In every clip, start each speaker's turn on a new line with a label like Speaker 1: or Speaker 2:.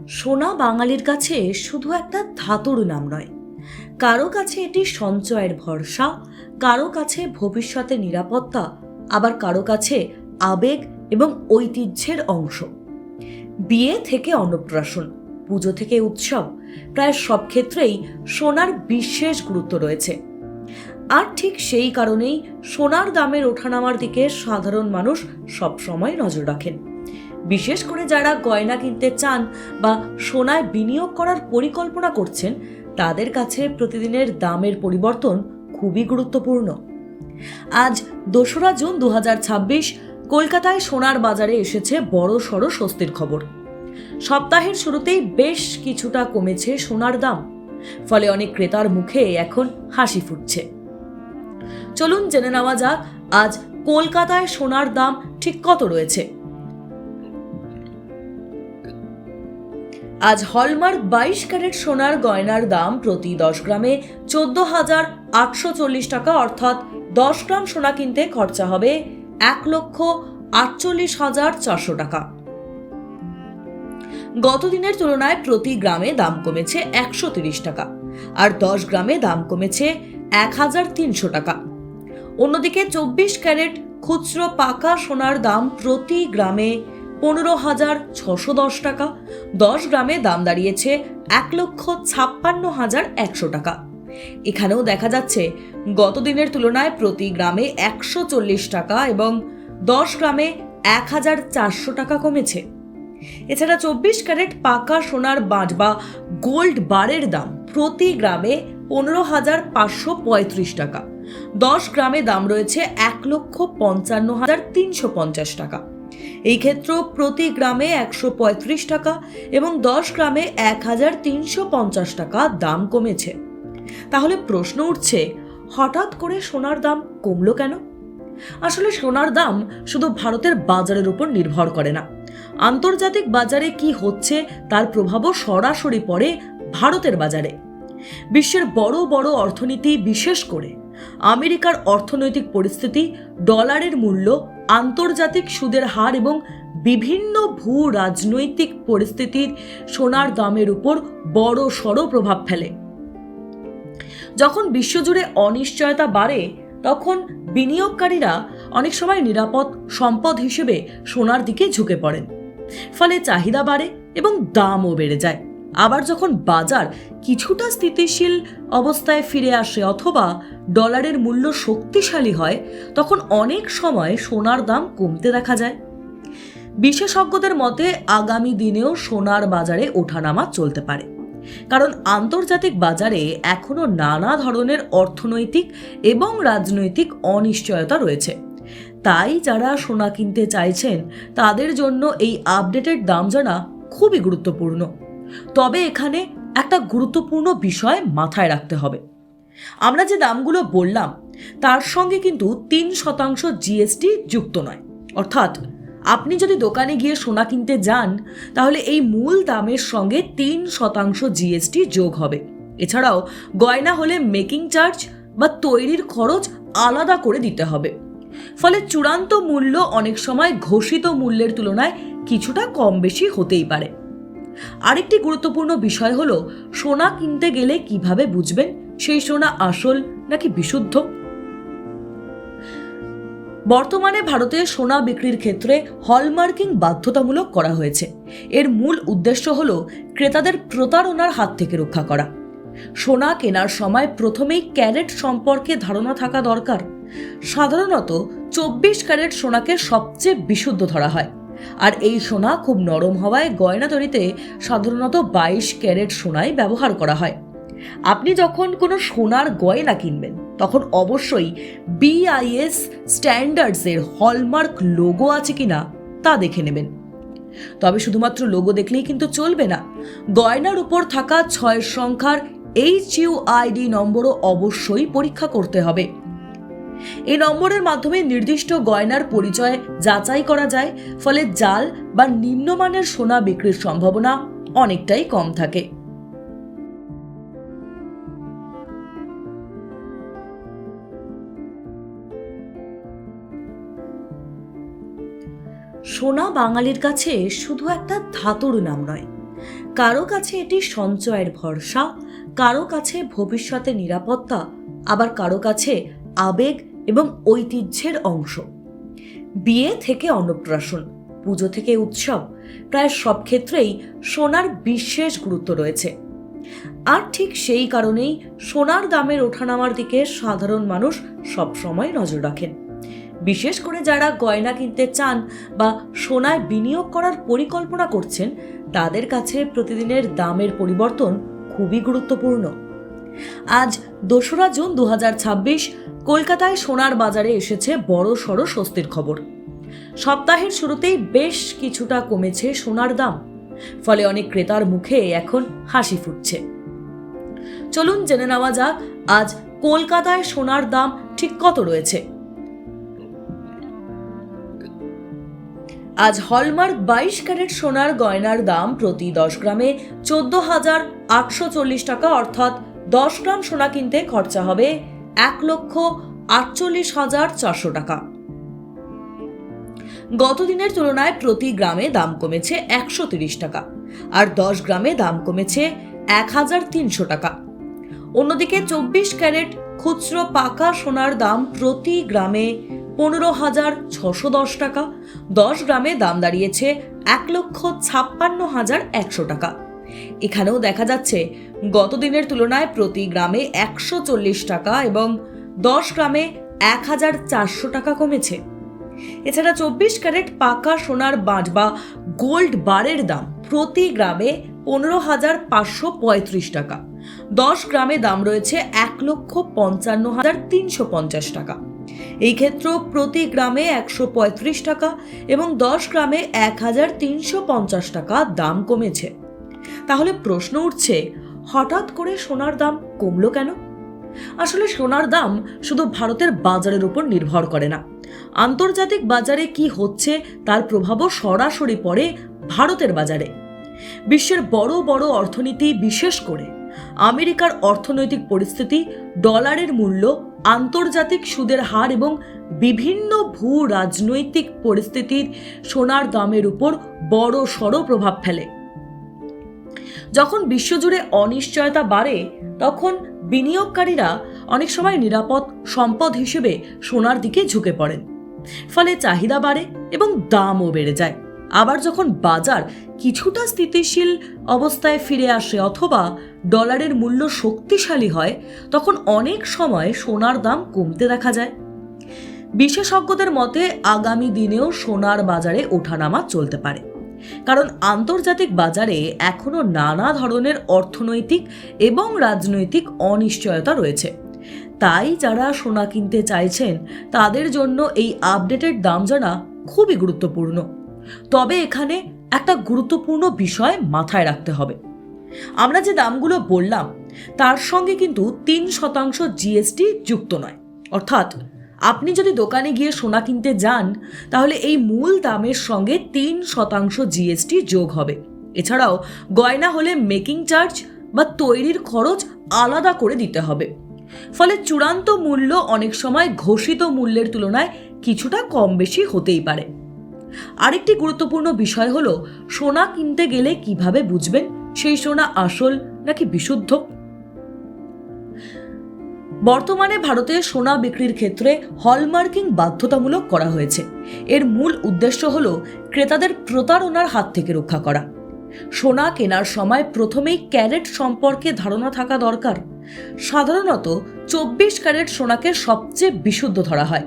Speaker 1: সোনা বাঙালির কাছে শুধু একটা ধাতুর নাম নয়, কারো কাছে এটি সঞ্চয়ের ভরসা, কারো কাছে ভবিষ্যতের নিরাপত্তা, আবার কারো কাছে আবেগ এবং ঐতিহ্যের অংশ। বিয়ে থেকে অন্নপ্রাশন, পুজো থেকে উৎসব, প্রায় সব ক্ষেত্রেই সোনার বিশেষ গুরুত্ব রয়েছে। আর ঠিক সেই কারণেই সোনার দামের ওঠানামার দিকে সাধারণ মানুষ সবসময় নজর রাখেন। বিশেষ করে যারা গয়না কিনতে চান বা সোনায় বিনিয়োগ করার পরিকল্পনা করছেন, তাদের কাছে প্রতিদিনের দামের পরিবর্তন খুবই গুরুত্বপূর্ণ। আজ 2রা জুন 2026 কলকাতায় সোনার বাজারে এসেছে বড় সড় স্বস্তির খবর। সপ্তাহের শুরুতেই বেশ কিছুটা কমেছে সোনার দাম, ফলে অনেক ক্রেতার মুখে এখন হাসি ফুটছে। চলুন জেনে নেওয়া যাক আজ কলকাতায় সোনার দাম ঠিক কত রয়েছে। আজ হলমার্ক 22 ক্যারেট সোনার গয়নার দাম প্রতি 10 গ্রামে 14,840 টাকা, অর্থাৎ 10 গ্রাম সোনা কিনতে খরচা হবে 1,48,400 টাকা। গত দিনের তুলনায় প্রতি গ্রামে দাম কমেছে 130 টাকা, আর 10 গ্রামে দাম কমেছে 1,300 টাকা। অন্যদিকে 24 ক্যারেট খুচরো পাকা সোনার দাম প্রতি গ্রামে 15,610 টাকা, 10 গ্রামে দাম দাঁড়িয়েছে 1,56,100 টাকা। এখানেও দেখা যাচ্ছে গত দিনের তুলনায় প্রতি গ্রামে 140 টাকা এবং 10 গ্রামে 1,400 টাকা কমেছে। এছাড়া 24 ক্যারেট পাকা সোনার বাঁট বা গোল্ড বারের দাম প্রতি গ্রামে 15,535 টাকা, 10 গ্রামে দাম রয়েছে 1,55,350 টাকা। এই ক্ষেত্রেও প্রতি গ্রামে 135 টাকা এবং 10 গ্রামে 1,350 টাকা দাম কমেছে। তাহলে প্রশ্ন উঠছে, হঠাৎ করে সোনার দাম কমলো কেন? আসলে সোনার দাম শুধু ভারতের বাজারের উপর নির্ভর করে না, আন্তর্জাতিক বাজারে কি হচ্ছে তার প্রভাবও সরাসরি পড়ে ভারতের বাজারে। বিশ্বের বড় বড় অর্থনীতি, বিশেষ করে আমেরিকার অর্থনৈতিক পরিস্থিতি, ডলারের মূল্য, আন্তর্জাতিক সুদের হার এবং বিভিন্ন ভূ রাজনৈতিক পরিস্থিতির সোনার দামের উপর বড় সড় প্রভাব ফেলে। যখন বিশ্বজুড়ে অনিশ্চয়তা বাড়ে, তখন বিনিয়োগকারীরা অনেক সময় নিরাপদ সম্পদ হিসেবে সোনার দিকে ঝুঁকে পড়েন, ফলে চাহিদা বাড়ে এবং দামও বেড়ে যায়। আবার যখন বাজার কিছুটা স্থিতিশীল অবস্থায় ফিরে আসে অথবা ডলারের মূল্য শক্তিশালী হয়, তখন অনেক সময় সোনার দাম কমতে দেখা যায়। বিশেষজ্ঞদের মতে আগামী দিনেও সোনার বাজারে ওঠানামা চলতে পারে, কারণ আন্তর্জাতিক বাজারে এখনো নানা ধরনের অর্থনৈতিক এবং রাজনৈতিক অনিশ্চয়তা রয়েছে। তাই যারা সোনা কিনতে চাইছেন তাদের জন্য এই আপডেটেড দাম জানা খুবই গুরুত্বপূর্ণ। তবে এখানে একটা গুরুত্বপূর্ণ বিষয় মাথায় রাখতে হবে। আমরা যে দামগুলো বললাম তার সঙ্গে কিন্তু 3% জিএসটি যুক্ত নয়। অর্থাৎ আপনি যদি দোকানে গিয়ে সোনা কিনতে যান, তাহলে এই মূল দামের সঙ্গে 3% জিএসটি যোগ হবে। এছাড়াও গয়না হলে মেকিং চার্জ বা তৈরির খরচ আলাদা করে দিতে হবে। ফলে চূড়ান্ত মূল্য অনেক সময় ঘোষিত মূল্যের তুলনায় কিছুটা কম বেশি হতেই পারে। আরেকটি গুরুত্বপূর্ণ বিষয় হলো, সোনা কিনতে গেলে কিভাবে বুঝবেন সেই সোনা আসল নাকি বিশুদ্ধ। বর্তমানে ভারতে সোনা বিক্রির ক্ষেত্রে হলমার্কিং বাধ্যতামূলক করা হয়েছে। এর মূল উদ্দেশ্য হলো ক্রেতাদের প্রতারণার হাত থেকে রক্ষা করা। সোনা কেনার সময় প্রথমেই ক্যারেট সম্পর্কে ধারণা থাকা দরকার। সাধারণত 24 ক্যারেট সোনাকে সবচেয়ে বিশুদ্ধ ধরা হয়, আর এই সোনা খুব নরম হওয়ায় গয়না তৈরিতে সাধারণত 22 ক্যারেট সোনাই ব্যবহার করা হয়। আপনি যখন কোনো সোনার গয়না কিনবেন, তখন অবশ্যই BIS স্ট্যান্ডার্ডসের হলমার্ক লোগো আছে কিনা তা দেখে নেবেন। তবে শুধুমাত্র লোগো দেখলেই কিন্তু চলবে না, গয়নার উপর থাকা 6 সংখ্যার HUID নম্বরও অবশ্যই পরীক্ষা করতে হবে। এই নম্বরের মাধ্যমে নির্দিষ্ট গয়নার পরিচয় যাচাই করা যায়, ফলে জাল বা নিম্নমানের সোনা বিক্রির সম্ভাবনা অনেকটাই কম থাকে। সোনা বাঙালির কাছে শুধু একটা ধাতুর নাম নয়, কারো কাছে এটি সঞ্চয়ের ভরসা, কারো কাছে ভবিষ্যতে নিরাপত্তা, আবার কারো কাছে আবেগ এবং ঐতিহ্যের অংশ। বিয়ে থেকে অন্নপ্রাশন, পুজো থেকে উৎসব, প্রায় সব ক্ষেত্রেই সোনার বিশেষ গুরুত্ব রয়েছে। আর ঠিক সেই কারণেই সোনার দামের ওঠানামার দিকে সাধারণ মানুষ সবসময় নজর রাখেন। বিশেষ করে যারা গয়না কিনতে চান বা সোনায় বিনিয়োগ করার পরিকল্পনা করছেন, তাদের কাছে প্রতিদিনের দামের পরিবর্তন খুবই গুরুত্বপূর্ণ। আজ 2রা জুন 2026 কলকাতায় সোনার বাজারে এসেছে বড় সড় স্বস্তির খবর। সপ্তাহের শুরুতেই বেশ কিছুটা কমেছে সোনার দাম, ফলে অনেক ক্রেতার মুখে এখন হাসি ফুটছে। চলুন জেনে নেওয়া যাক আজ কলকাতায় সোনার দাম ঠিক কত রয়েছে। আজ হলমার্ক 22 ক্যারেট সোনার গয়নার দাম প্রতি 10 গ্রামে 14,840 টাকা, অর্থাৎ 10 গ্রাম সোনা কিনতে খরচা হবে 1,48,400 টাকা। গত দিনের তুলনায় প্রতি গ্রামে দাম কমেছে 130 টাকা, আর 10 গ্রামে দাম কমেছে 1,300 টাকা। অন্যদিকে 24 ক্যারেট খুচরো পাকা সোনার দাম প্রতি গ্রামে 15,610 টাকা, 10 গ্রামে দাম দাঁড়িয়েছে 1,56,100 টাকা। এখানেও দেখা যাচ্ছে গত দিনের তুলনায় প্রতি গ্রামে 140 টাকা এবং 10 গ্রামে 1,400 টাকা কমেছে। এছাড়া 24 ক্যারেট পাকা সোনার বাঁট বা গোল্ড বারের দাম প্রতি গ্রামে 15,535 টাকা, 10 গ্রামে দাম রয়েছে 1,55,350 টাকা। এই ক্ষেত্রে প্রতি গ্রামে 135 টাকা এবং 10 গ্রামে 1,350 টাকা দাম কমেছে। তাহলে প্রশ্ন উঠছে, হঠাৎ করে সোনার দাম কমলো কেন? আসলে সোনার দাম শুধু ভারতের বাজারের উপর নির্ভর করে না, আন্তর্জাতিক বাজারে কি হচ্ছে তার প্রভাবও সরাসরি পড়ে ভারতের বাজারে। বিশ্বের বড় বড় অর্থনীতি, বিশেষ করে আমেরিকার অর্থনৈতিক পরিস্থিতি, ডলারের মূল্য, আন্তর্জাতিক সুদের হার এবং বিভিন্ন ভূ রাজনৈতিক পরিস্থিতির সোনার দামের উপর বড় সড় প্রভাব ফেলে। যখন বিশ্বজুড়ে অনিশ্চয়তা বাড়ে, তখন বিনিয়োগকারীরা অনেক সময় নিরাপদ সম্পদ হিসেবে সোনার দিকে ঝুঁকে পড়েন, ফলে চাহিদা বাড়ে এবং দামও বেড়ে যায়। আবার যখন বাজার কিছুটা স্থিতিশীল অবস্থায় ফিরে আসে অথবা ডলারের মূল্য শক্তিশালী হয়, তখন অনেক সময় সোনার দাম কমতে দেখা যায়। বিশেষজ্ঞদের মতে আগামী দিনেও সোনার বাজারে ওঠানামা চলতে পারে, কারণ আন্তর্জাতিক বাজারে এখনো নানা ধরনের অর্থনৈতিক এবং রাজনৈতিক অনিশ্চয়তা রয়েছে। তাই যারা সোনা কিনতে চাইছেন তাদের জন্য এই আপডেটেড দাম জানা খুবই গুরুত্বপূর্ণ। তবে এখানে একটা গুরুত্বপূর্ণ বিষয় মাথায় রাখতে হবে, আমরা যে দামগুলো বললাম তার সঙ্গে কিন্তু 3% জিএসটি যুক্ত নয়। অর্থাৎ আপনি যদি দোকানে গিয়ে সোনা কিনতে যান, তাহলে এই মূল দামের সঙ্গে 3% জিএসটি যোগ হবে। এছাড়াও গয়না হলে মেকিং চার্জ বা তৈরির খরচ আলাদা করে দিতে হবে, ফলে চূড়ান্ত মূল্য অনেক সময় ঘোষিত মূল্যের তুলনায় কিছুটা কম বেশি হতেই পারে। আরেকটি গুরুত্বপূর্ণ বিষয় হলো, সোনা কিনতে গেলে কিভাবে বুঝবেন সেই সোনা আসল নাকি বিশুদ্ধ। বর্তমানে ভারতে সোনা বিক্রির ক্ষেত্রে হলমার্কিং বাধ্যতামূলক করা হয়েছে। এর মূল উদ্দেশ্য হলো ক্রেতাদের প্রতারণার হাত থেকে রক্ষা করা। সোনা কেনার সময় প্রথমেই ক্যারেট সম্পর্কে ধারণা থাকা দরকার। সাধারণত 24 ক্যারেট সোনাকে সবচেয়ে বিশুদ্ধ ধরা হয়,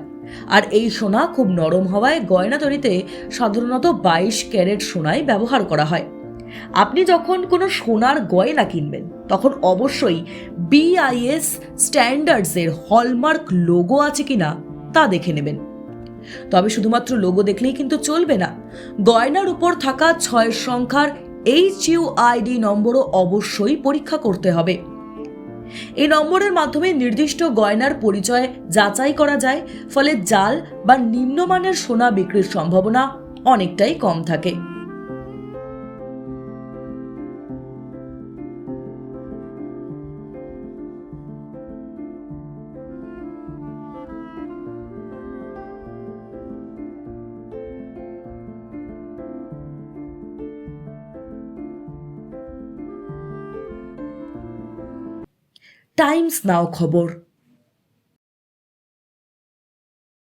Speaker 1: আর এই সোনা খুব নরম হওয়ায় গয়না তৈরিতে সাধারণত 22 ক্যারেট সোনাই ব্যবহার করা হয়। আপনি যখন কোনো সোনার গয়না কিনবেন, তখন অবশ্যই BIS স্ট্যান্ডার্ডসের হলমার্ক লোগো আছে কিনা তা দেখে নেবেন। তবে শুধুমাত্র লোগো দেখলেই কিন্তু চলবে না, গয়নার উপর থাকা 6 সংখ্যার HUID নম্বরও অবশ্যই পরীক্ষা করতে হবে। এই নম্বরের মাধ্যমে নির্দিষ্ট গয়নার পরিচয় যাচাই করা যায়, ফলে জাল বা নিম্নমানের সোনা বিক্রির সম্ভাবনা অনেকটাই কম থাকে। টাইমস নাও খবর।